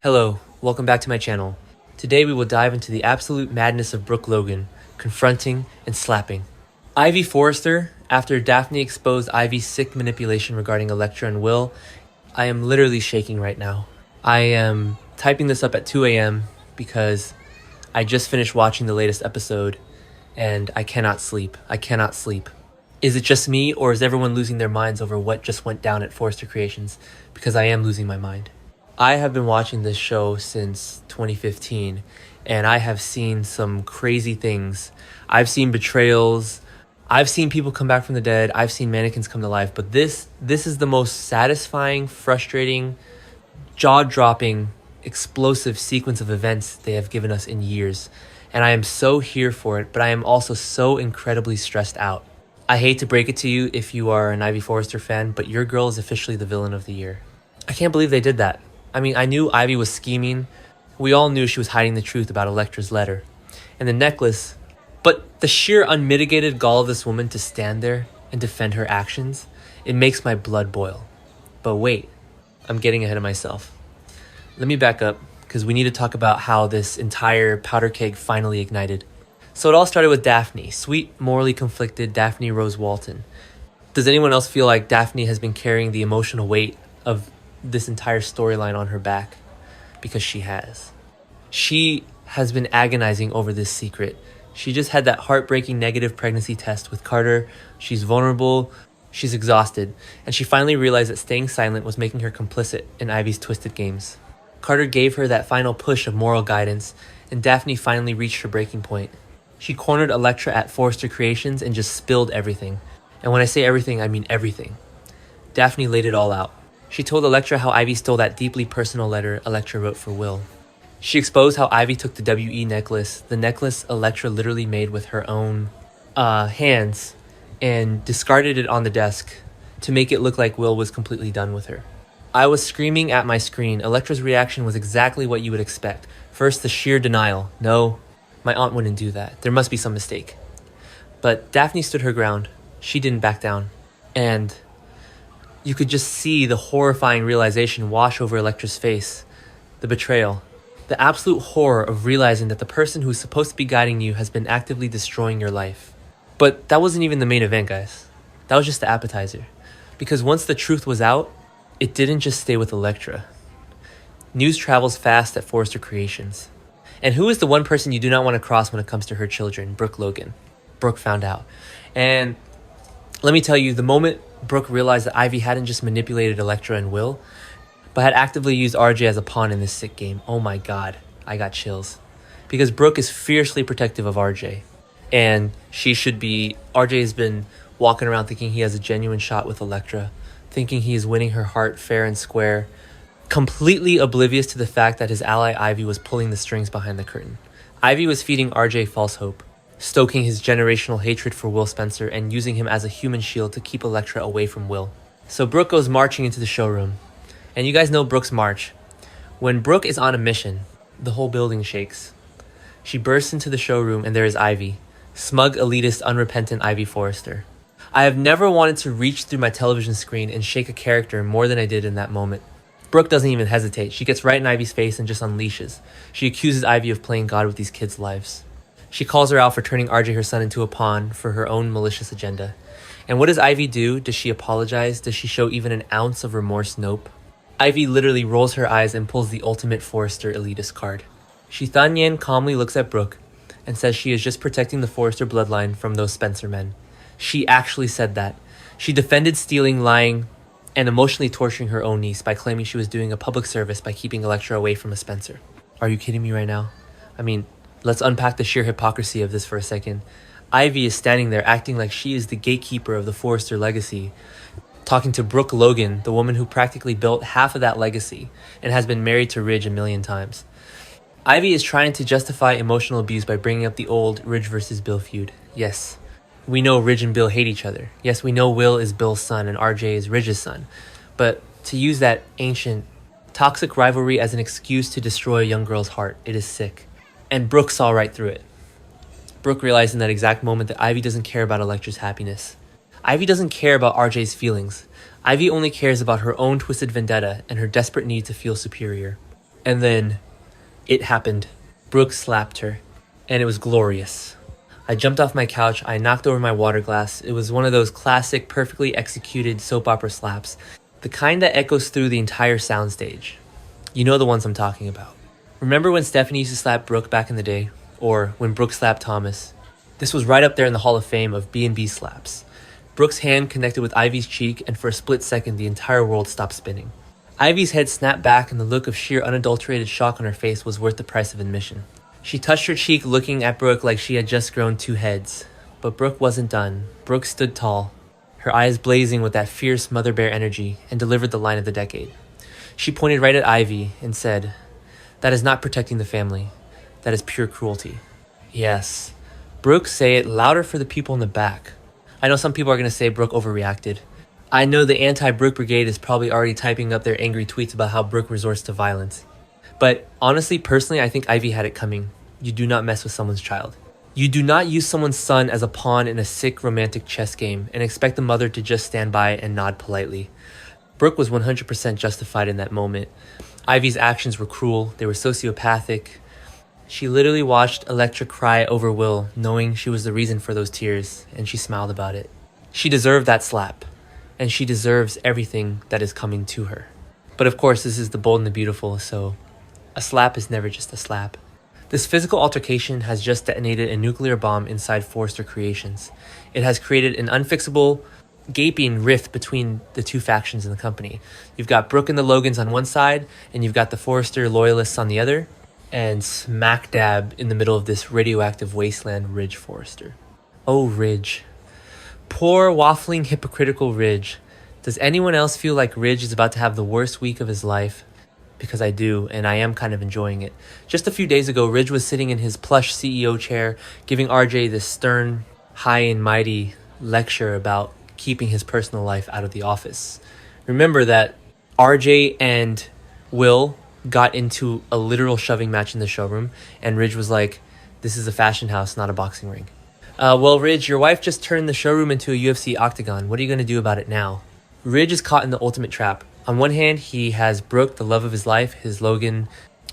Hello, welcome back to my channel. Today we will dive into the absolute madness of Brooke Logan, confronting and slapping. Ivy Forrester, after Daphne exposed Ivy's sick manipulation regarding Elektra and Will, I am literally shaking right now. I am typing this up at 2 a.m. because I just finished watching the latest episode and I cannot sleep. I cannot sleep. Is it just me, or is everyone losing their minds over what just went down at Forrester Creations? Because I am losing my mind. I have been watching this show since 2015, and I have seen some crazy things. I've seen betrayals. I've seen people come back from the dead. I've seen mannequins come to life. But this is the most satisfying, frustrating, jaw-dropping, explosive sequence of events they have given us in years. And I am so here for it, but I am also so incredibly stressed out. I hate to break it to you if you are an Ivy Forrester fan, but your girl is officially the villain of the year. I can't believe they did that. I mean, I knew Ivy was scheming. We all knew she was hiding the truth about Elektra's letter. And the necklace. But the sheer unmitigated gall of this woman to stand there and defend her actions, it makes my blood boil. But wait, I'm getting ahead of myself. Let me back up, because we need to talk about how this entire powder keg finally ignited. So it all started with Daphne, sweet, morally conflicted Daphne Rose Walton. Does anyone else feel like Daphne has been carrying the emotional weight of this entire storyline on her back? Because she has. She has been agonizing over this secret. She just had that heartbreaking negative pregnancy test with Carter. She's vulnerable. She's exhausted. And she finally realized that staying silent was making her complicit in Ivy's twisted games. Carter gave her that final push of moral guidance, and Daphne finally reached her breaking point. She cornered Elektra at Forrester Creations and just spilled everything. And when I say everything, I mean everything. Daphne laid it all out. She told Elektra how Ivy stole that deeply personal letter Elektra wrote for Will. She exposed how Ivy took the WE necklace, the necklace Elektra literally made with her own hands, and discarded it on the desk to make it look like Will was completely done with her. I was screaming at my screen. Elektra's reaction was exactly what you would expect. First, the sheer denial. No, my aunt wouldn't do that. There must be some mistake. But Daphne stood her ground. She didn't back down. And you could just see the horrifying realization wash over Elektra's face. The betrayal. The absolute horror of realizing that the person who's supposed to be guiding you has been actively destroying your life. But that wasn't even the main event, guys. That was just the appetizer. Because once the truth was out, it didn't just stay with Elektra. News travels fast at Forrester Creations. And who is the one person you do not want to cross when it comes to her children? Brooke Logan. Brooke found out. And let me tell you, the moment Brooke realized that Ivy hadn't just manipulated Elektra and Will, but had actively used RJ as a pawn in this sick game. Oh my god, I got chills. Because Brooke is fiercely protective of RJ. And RJ has been walking around thinking he has a genuine shot with Elektra, thinking he is winning her heart fair and square, completely oblivious to the fact that his ally Ivy was pulling the strings behind the curtain. Ivy was feeding RJ false hope, stoking his generational hatred for Will Spencer and using him as a human shield to keep Elektra away from Will. So Brooke goes marching into the showroom. And you guys know Brooke's march. When Brooke is on a mission, the whole building shakes. She bursts into the showroom and there is Ivy. Smug, elitist, unrepentant Ivy Forrester. I have never wanted to reach through my television screen and shake a character more than I did in that moment. Brooke doesn't even hesitate. She gets right in Ivy's face and just unleashes. She accuses Ivy of playing God with these kids' lives. She calls her out for turning RJ, her son, into a pawn for her own malicious agenda. And what does Ivy do? Does she apologize? Does she show even an ounce of remorse? Nope. Ivy literally rolls her eyes and pulls the ultimate Forrester elitist card. Shi Thanyan calmly looks at Brooke and says she is just protecting the Forrester bloodline from those Spencer men. She actually said that. She defended stealing, lying, and emotionally torturing her own niece by claiming she was doing a public service by keeping Elektra away from a Spencer. Are you kidding me right now? I mean, let's unpack the sheer hypocrisy of this for a second. Ivy is standing there acting like she is the gatekeeper of the Forrester legacy, talking to Brooke Logan, the woman who practically built half of that legacy and has been married to Ridge a million times. Ivy is trying to justify emotional abuse by bringing up the old Ridge versus Bill feud. Yes, we know Ridge and Bill hate each other. Yes, we know Will is Bill's son and RJ is Ridge's son. But to use that ancient, toxic rivalry as an excuse to destroy a young girl's heart, it is sick. And Brooke saw right through it. Brooke realized in that exact moment that Ivy doesn't care about Elektra's happiness. Ivy doesn't care about RJ's feelings. Ivy only cares about her own twisted vendetta and her desperate need to feel superior. And then it happened. Brooke slapped her, and it was glorious. I jumped off my couch, I knocked over my water glass. It was one of those classic, perfectly executed soap opera slaps, the kind that echoes through the entire soundstage. You know the ones I'm talking about. Remember when Stephanie used to slap Brooke back in the day? Or when Brooke slapped Thomas? This was right up there in the Hall of Fame of B&B slaps. Brooke's hand connected with Ivy's cheek, and for a split second, the entire world stopped spinning. Ivy's head snapped back, and the look of sheer unadulterated shock on her face was worth the price of admission. She touched her cheek, looking at Brooke like she had just grown 2 heads. But Brooke wasn't done. Brooke stood tall, her eyes blazing with that fierce mother bear energy, and delivered the line of the decade. She pointed right at Ivy and said, "That is not protecting the family. That is pure cruelty." Yes. Brooke, say it louder for the people in the back. I know some people are going to say Brooke overreacted. I know the anti-Brooke brigade is probably already typing up their angry tweets about how Brooke resorts to violence. But honestly, personally, I think Ivy had it coming. You do not mess with someone's child. You do not use someone's son as a pawn in a sick romantic chess game and expect the mother to just stand by and nod politely. Brooke was 100% justified in that moment. Ivy's actions were cruel, they were sociopathic. She literally watched Electra cry over Will, knowing she was the reason for those tears, and she smiled about it. She deserved that slap, and she deserves everything that is coming to her. But of course, this is the bold and the beautiful, so a slap is never just a slap. This physical altercation has just detonated a nuclear bomb inside Forrester Creations. It has created an unfixable, gaping rift between the two factions in the company. You've got Brooke and the Logans on one side, and you've got the Forrester loyalists on the other, and smack dab in the middle of this radioactive wasteland, Ridge Forrester. Oh, Ridge. Poor, waffling, hypocritical Ridge. Does anyone else feel like Ridge is about to have the worst week of his life? Because I do, and I am kind of enjoying it. Just a few days ago, Ridge was sitting in his plush CEO chair, giving RJ this stern, high and mighty lecture about keeping his personal life out of the office. Remember that RJ and Will got into a literal shoving match in the showroom, and Ridge was like, "This is a fashion house, not a boxing ring." Well, Ridge, your wife just turned the showroom into a UFC octagon. What are you going to do about it now? Ridge is caught in the ultimate trap. On one hand, he has Brooke, the love of his life, his Logan,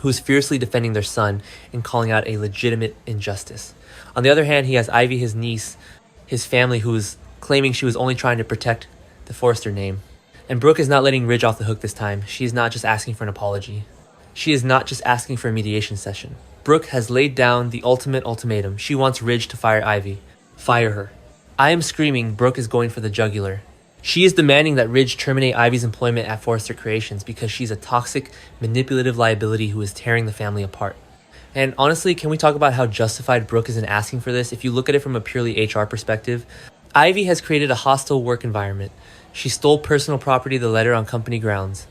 who's fiercely defending their son and calling out a legitimate injustice. On the other hand, he has Ivy, his niece, his family, who's claiming she was only trying to protect the Forrester name. And Brooke is not letting Ridge off the hook this time. She is not just asking for an apology. She is not just asking for a mediation session. Brooke has laid down the ultimate ultimatum. She wants Ridge to fire Ivy. Fire her. I am screaming Brooke is going for the jugular. She is demanding that Ridge terminate Ivy's employment at Forrester Creations because she's a toxic, manipulative liability who is tearing the family apart. And honestly, can we talk about how justified Brooke is in asking for this? If you look at it from a purely HR perspective, Ivy has created a hostile work environment. She stole personal property, the letter on company grounds.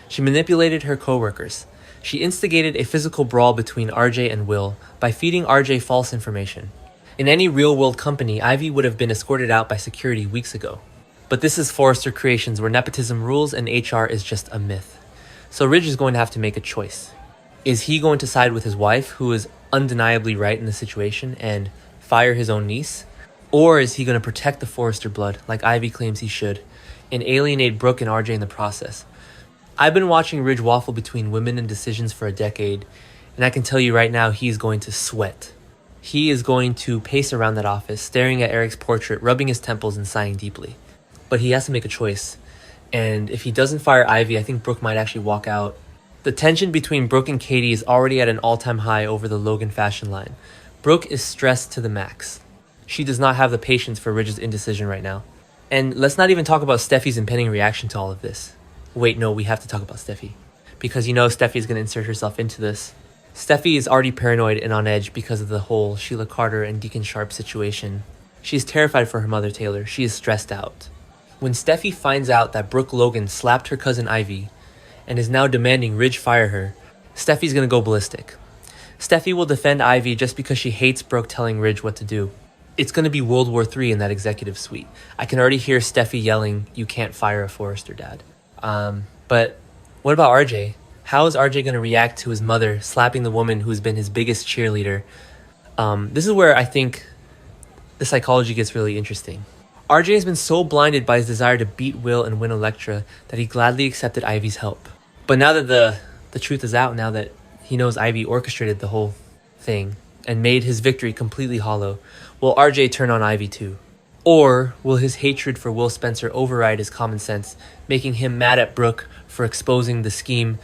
She manipulated her coworkers. She instigated a physical brawl between RJ and Will by feeding RJ false information. In any real-world company, Ivy would have been escorted out by security weeks ago. But this is Forrester Creations, where nepotism rules and HR is just a myth. So Ridge is going to have to make a choice. Is he going to side with his wife, who is undeniably right in the situation, and fire his own niece? Or is he going to protect the Forrester blood, like Ivy claims he should, and alienate Brooke and RJ in the process? I've been watching Ridge waffle between women and decisions for a decade, and I can tell you right now he's going to sweat. He is going to pace around that office, staring at Eric's portrait, rubbing his temples and sighing deeply. But he has to make a choice, and if he doesn't fire Ivy, I think Brooke might actually walk out. The tension between Brooke and Katie is already at an all-time high over the Logan fashion line. Brooke is stressed to the max. She does not have the patience for Ridge's indecision right now. And let's not even talk about Steffi's impending reaction to all of this. Wait, no, we have to talk about Steffi. Because you know Steffi's going to insert herself into this. Steffi is already paranoid and on edge because of the whole Sheila Carter and Deacon Sharp situation. She is terrified for her mother, Taylor. She is stressed out. When Steffi finds out that Brooke Logan slapped her cousin Ivy and is now demanding Ridge fire her, Steffi's going to go ballistic. Steffi will defend Ivy just because she hates Brooke telling Ridge what to do. It's going to be World War III in that executive suite. I can already hear Steffi yelling, "You can't fire a Forrester, Dad." But what about RJ? How is RJ going to react to his mother slapping the woman who's been his biggest cheerleader? This is where I think the psychology gets really interesting. RJ has been so blinded by his desire to beat Will and win Electra that he gladly accepted Ivy's help. But now that the The truth is out now that he knows Ivy orchestrated the whole thing and made his victory completely hollow. Will RJ turn on Ivy too? Or will his hatred for Will Spencer override his common sense, making him mad at Brooke for exposing the scheme?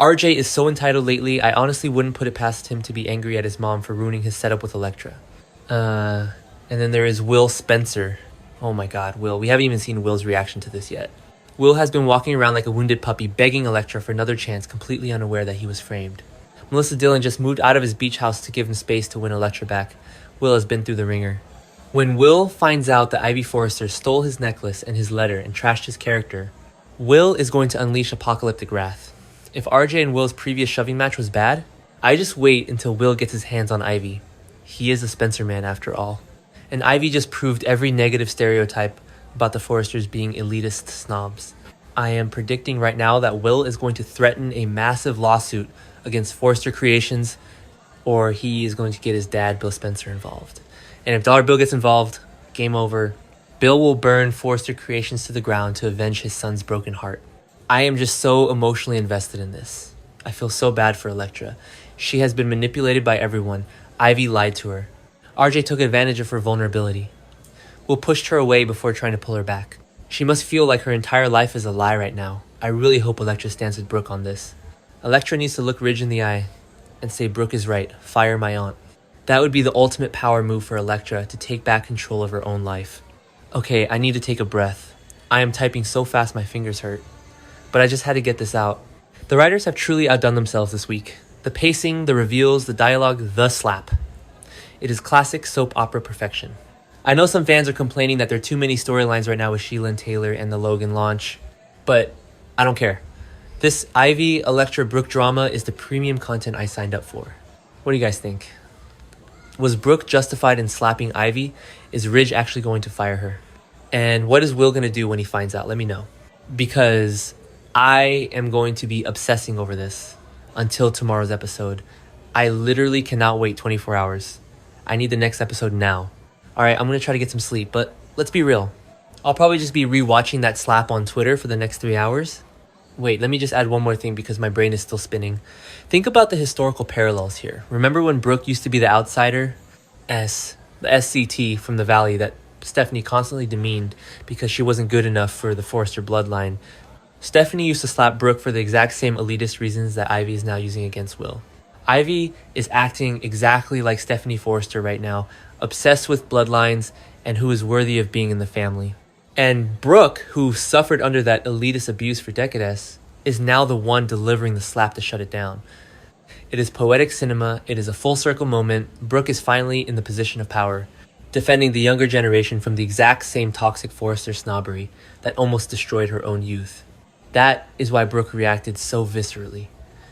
RJ is so entitled lately, I honestly wouldn't put it past him to be angry at his mom for ruining his setup with Elektra. And then there is Will Spencer. Oh my god, Will. We haven't even seen Will's reaction to this yet. Will has been walking around like a wounded puppy, begging Elektra for another chance, completely unaware that he was framed. Melissa Dillon just moved out of his beach house to give him space to win Elektra back. Will has been through the ringer. When Will finds out that Ivy Forrester stole his necklace and his letter and trashed his character, Will is going to unleash apocalyptic wrath. If RJ and Will's previous shoving match was bad, I just wait until Will gets his hands on Ivy. He is a Spencer man after all. And Ivy just proved every negative stereotype about the Forresters being elitist snobs. I am predicting right now that Will is going to threaten a massive lawsuit against Forrester Creations, or he is going to get his dad, Bill Spencer, involved. And if Dollar Bill gets involved, game over. Bill will burn Forrester Creations to the ground to avenge his son's broken heart. I am just so emotionally invested in this. I feel so bad for Elektra. She has been manipulated by everyone. Ivy lied to her. RJ took advantage of her vulnerability. Will pushed her away before trying to pull her back. She must feel like her entire life is a lie right now. I really hope Elektra stands with Brooke on this. Elektra needs to look Ridge in the eye and say Brooke is right, fire my aunt. That would be the ultimate power move for Elektra to take back control of her own life. Okay, I need to take a breath. I am typing so fast my fingers hurt. But I just had to get this out. The writers have truly outdone themselves this week. The pacing, the reveals, the dialogue, the slap. It is classic soap opera perfection. I know some fans are complaining that there are too many storylines right now with Sheila and Taylor and the Logan launch, but I don't care. This Ivy, Elektra, Brooke drama is the premium content I signed up for. What do you guys think? Was Brooke justified in slapping Ivy? Is Ridge actually going to fire her? And what is Will going to do when he finds out? Let me know. Because I am going to be obsessing over this until tomorrow's episode. I literally cannot wait 24 hours. I need the next episode now. Alright, I'm going to try to get some sleep, but let's be real. I'll probably just be rewatching that slap on Twitter for the next 3 hours. Wait, let me just add one more thing because my brain is still spinning. Think about the historical parallels here. Remember when Brooke used to be the outsider? The SCT from the Valley that Stephanie constantly demeaned because she wasn't good enough for the Forrester bloodline. Stephanie used to slap Brooke for the exact same elitist reasons that Ivy is now using against Will. Ivy is acting exactly like Stephanie Forrester right now, obsessed with bloodlines and who is worthy of being in the family. And Brooke, who suffered under that elitist abuse for decades, is now the one delivering the slap to shut it down. It is poetic cinema, it is a full circle moment. Brooke is finally in the position of power, defending the younger generation from the exact same toxic Forrester snobbery that almost destroyed her own youth. That is why Brooke reacted so viscerally.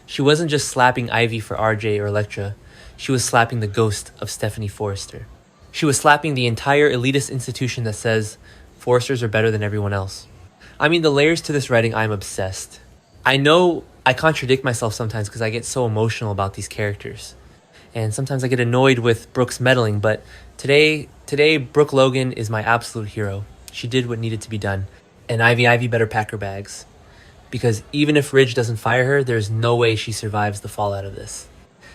She wasn't just slapping Ivy for RJ or Elektra, she was slapping the ghost of Stephanie Forrester. She was slapping the entire elitist institution that says Forresters are better than everyone else. I mean, the layers to this writing, I'm obsessed. I know I contradict myself sometimes because I get so emotional about these characters. And sometimes I get annoyed with Brooke's meddling, but today Brooke Logan is my absolute hero. She did what needed to be done. And Ivy better pack her bags. Because even if Ridge doesn't fire her, there's no way she survives the fallout of this.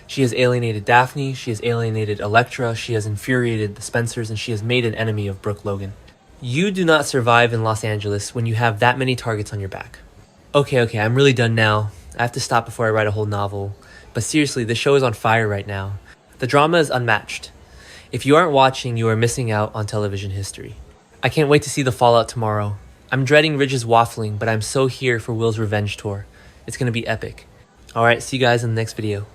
She has alienated Daphne, she has alienated Elektra, she has infuriated the Spencers, and she has made an enemy of Brooke Logan. You do not survive in Los Angeles when you have that many targets on your back. Okay, I'm really done now. I have to stop before I write a whole novel. But seriously, the show is on fire right now. The drama is unmatched. If you aren't watching, you are missing out on television history. I can't wait to see the fallout tomorrow. I'm dreading Ridge's waffling, but I'm so here for Will's revenge tour. It's gonna be epic. Alright, see you guys in the next video.